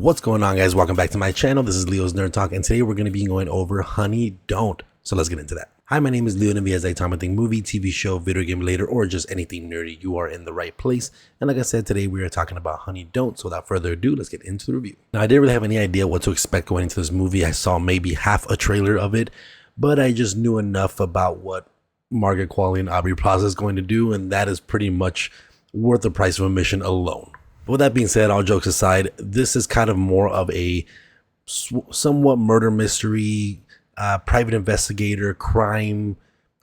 What's going on, guys? Welcome back to my channel. This is Leo's Nerd Talk, and today we're going to be going over Honey Don't. So let's get into that. Hi, my name is Leo, and as I talk about movie, TV show, video game related, or just anything nerdy, you are in the right place. And like I said, today we are talking about Honey Don't. So without further ado, let's get into the review. Now, I didn't really have any idea what to expect going into this movie. I saw maybe half a trailer of it, but I just knew enough about what Margaret Qualley and Aubrey Plaza is going to do, and that is pretty much worth the price of admission alone. But with that being said, all jokes aside, this is kind of more of a somewhat murder mystery, private investigator, crime,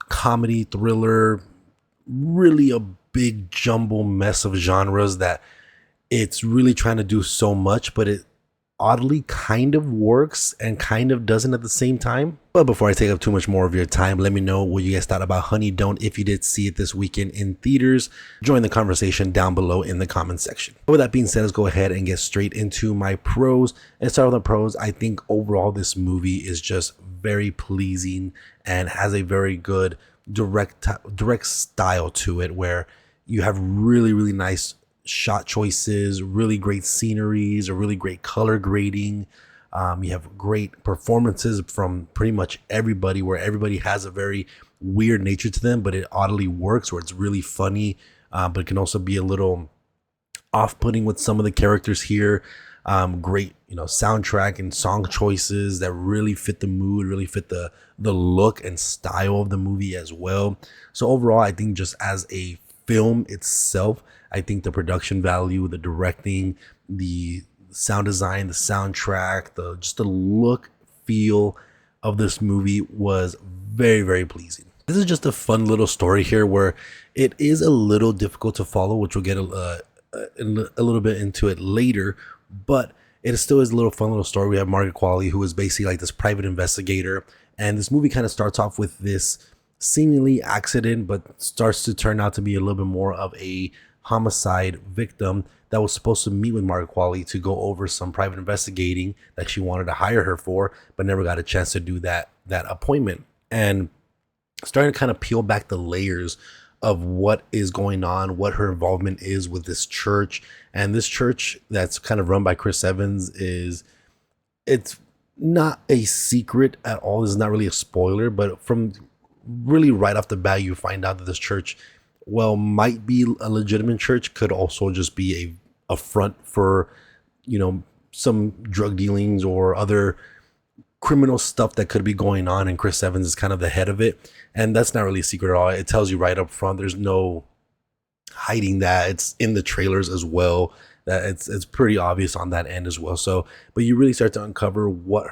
comedy, thriller, really a big jumble mess of genres that it's really trying to do so much, but it oddly kind of works and kind of doesn't at the same time. But before I take up too much more of your time, let me know what you guys thought about Honey Don't. If you did see it this weekend in theaters, join the conversation down below in the comment section. But with that being said, let's go ahead and get straight into my pros. And start with the pros. I think overall this movie is just very pleasing and has a very good direct style to it, where you have really nice shot choices, really great sceneries, a really great color grading. You have great performances from pretty much everybody, where everybody has a very weird nature to them, but it oddly works, where it's really funny, but it can also be a little off-putting with some of the characters here. Great, soundtrack and song choices that really fit the mood, really fit the look and style of the movie as well. So overall, I think just as a film itself, I think the production value, the directing, the sound design, the soundtrack, the look, feel of this movie was very pleasing. This is just a fun little story here where it is a little difficult to follow, which we'll get a little bit into it later, but it still is a little fun little story. We have Margaret Qualley, who is basically like this private investigator, and this movie kind of starts off with this seemingly accident, but starts to turn out to be a little bit more of a homicide victim that was supposed to meet with Margaret Qualley to go over some private investigating that she wanted to hire her for, but never got a chance to do that appointment. And starting to kind of peel back the layers of what is going on, what her involvement is with this church. And this church that's kind of run by Chris Evans it's not a secret at all. This is not really a spoiler, but from really right off the bat, you find out that this church, might be a legitimate church, could also just be a front for, some drug dealings or other criminal stuff that could be going on. And Chris Evans is kind of the head of it. And that's not really a secret at all. It tells you right up front. There's no hiding that. It's in the trailers as well. That it's pretty obvious on that end as well. So, but you really start to uncover what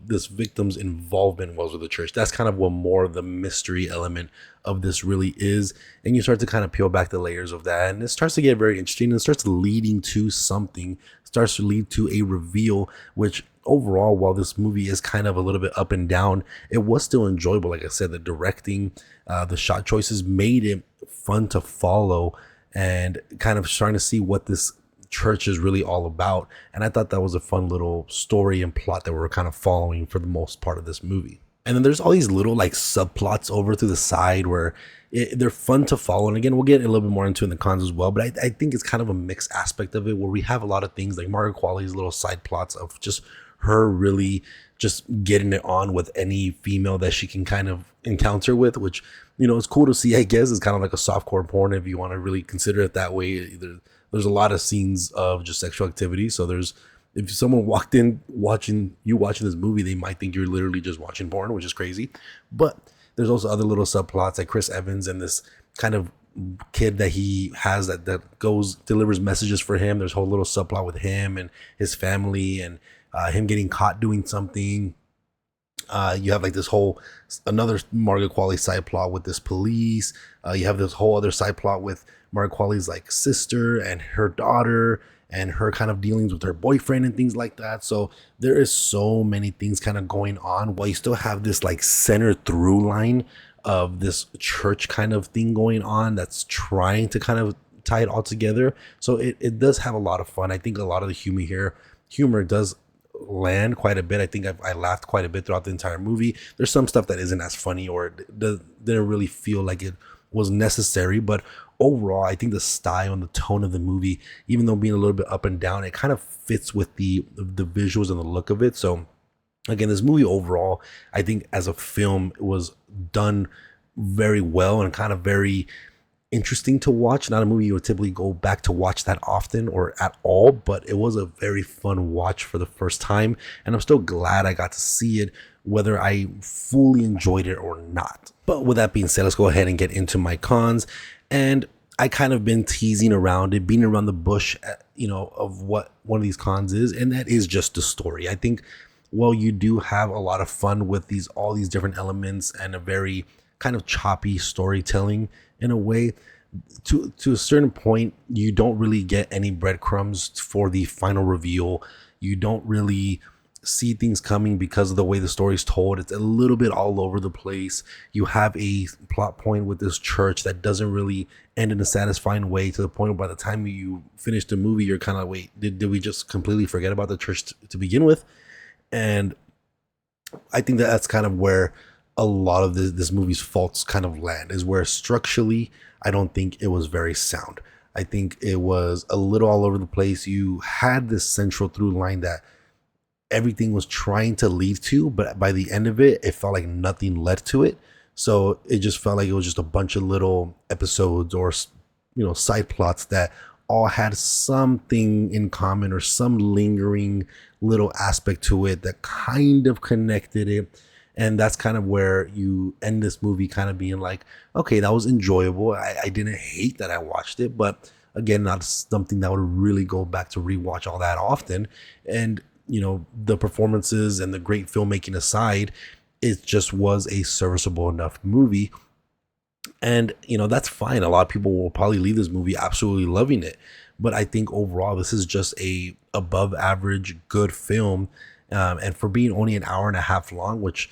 this victim's involvement was with the church. That's kind of what more of the mystery element of this really is. And you start to kind of peel back the layers of that, and it starts to get very interesting. And it starts leading to something, starts to lead to a reveal, which overall, while this movie is kind of a little bit up and down, it was still enjoyable. Like I said, the directing, the shot choices made it fun to follow, and kind of starting to see what this church is really all about. And I thought that was a fun little story and plot that we're kind of following for the most part of this movie. And then there's all these little like subplots over to the side where they're fun to follow. And again, we'll get a little bit more into in the cons as well, but I think it's kind of a mixed aspect of it, where we have a lot of things like Margaret Qualley's little side plots of just her really just getting it on with any female that she can kind of encounter with, which, it's cool to see. I guess it's kind of like a softcore porn if you want to really consider it that way. There's a lot of scenes of just sexual activity. So if someone walked in watching this movie, they might think you're literally just watching porn, which is crazy. But there's also other little subplots like Chris Evans and this kind of kid that he has that delivers messages for him. There's a whole little subplot with him and his family, and him getting caught doing something. You have like another Margaret Qualley side plot with this police. You have this whole other side plot with Margaret Qualley's like sister and her daughter, and her kind of dealings with her boyfriend and things like that. So there is so many things kind of going on, while you still have this like center through line of this church kind of thing going on that's trying to kind of tie it all together. So it does have a lot of fun. I think a lot of the humor does land quite a bit. I think I laughed quite a bit throughout the entire movie. There's some stuff that isn't as funny, or didn't really feel like it was necessary. But overall, I think the style and the tone of the movie, even though being a little bit up and down, it kind of fits with the visuals and the look of it. So again, this movie overall, I think as a film, it was done very well and kind of very interesting to watch. Not a movie you would typically go back to watch that often or at all, but it was a very fun watch for the first time. And I'm still glad I got to see it, whether I fully enjoyed it or not. But with that being said, let's go ahead and get into my cons. And I kind of been teasing around it, beating around the bush, of what one of these cons is. And that is just the story. I think, well, you do have a lot of fun with all these different elements and a very kind of choppy storytelling in a way. To a certain point, you don't really get any breadcrumbs for the final reveal. You don't really see things coming because of the way the story's told. It's a little bit all over the place. You have a plot point with this church that doesn't really end in a satisfying way, to the point where by the time you finish the movie, you're kind of like, wait, did we just completely forget about the church to begin with? And I think that's kind of where a lot of this movie's faults kind of land, is where structurally, I don't think it was very sound. I think it was a little all over the place. You had this central through line that everything was trying to lead to, but by the end of it, it felt like nothing led to it. So it just felt like it was just a bunch of little episodes or, side plots that all had something in common or some lingering little aspect to it that kind of connected it. And that's kind of where you end this movie kind of being like, okay, that was enjoyable. I didn't hate that I watched it, but again, not something that would really go back to rewatch all that often. And, the performances and the great filmmaking aside, it just was a serviceable enough movie. And, that's fine. A lot of people will probably leave this movie absolutely loving it. But I think overall, this is just a above average good film. And for being only an hour and a half long, which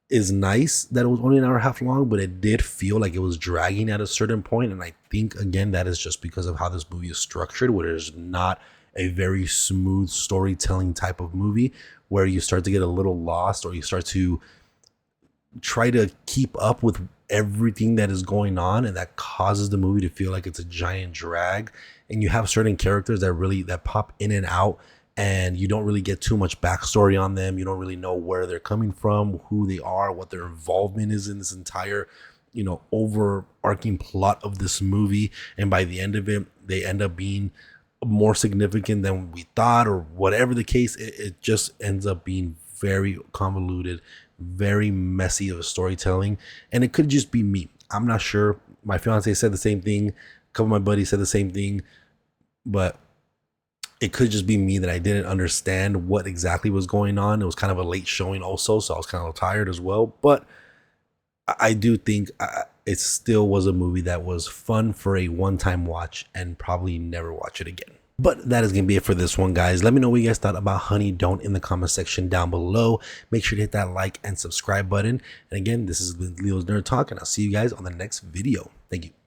is nice that it was only an hour and a half long, but it did feel like it was dragging at a certain point. And I think, again, that is just because of how this movie is structured, where there's not a very smooth storytelling type of movie, where you start to get a little lost, or you start to try to keep up with everything that is going on, and that causes the movie to feel like it's a giant drag. And you have certain characters that pop in and out, and you don't really get too much backstory on them. You don't really know where they're coming from, who they are, what their involvement is in this entire, overarching plot of this movie. And by the end of it, they end up being more significant than we thought, or whatever the case. It just ends up being very convoluted, very messy of a storytelling. And it could just be me. I'm not sure. My fiance said the same thing. A couple of my buddies said the same thing. But it could just be me, that I didn't understand what exactly was going on. It was kind of a late showing also, so I was kind of tired as well. But I do think it still was a movie that was fun for a one-time watch, and probably never watch it again. But that is going to be it for this one, guys. Let me know what you guys thought about Honey Don't in the comment section down below. Make sure to hit that like and subscribe button. And again, this is Leo's Nerd Talk, and I'll see you guys on the next video. Thank you.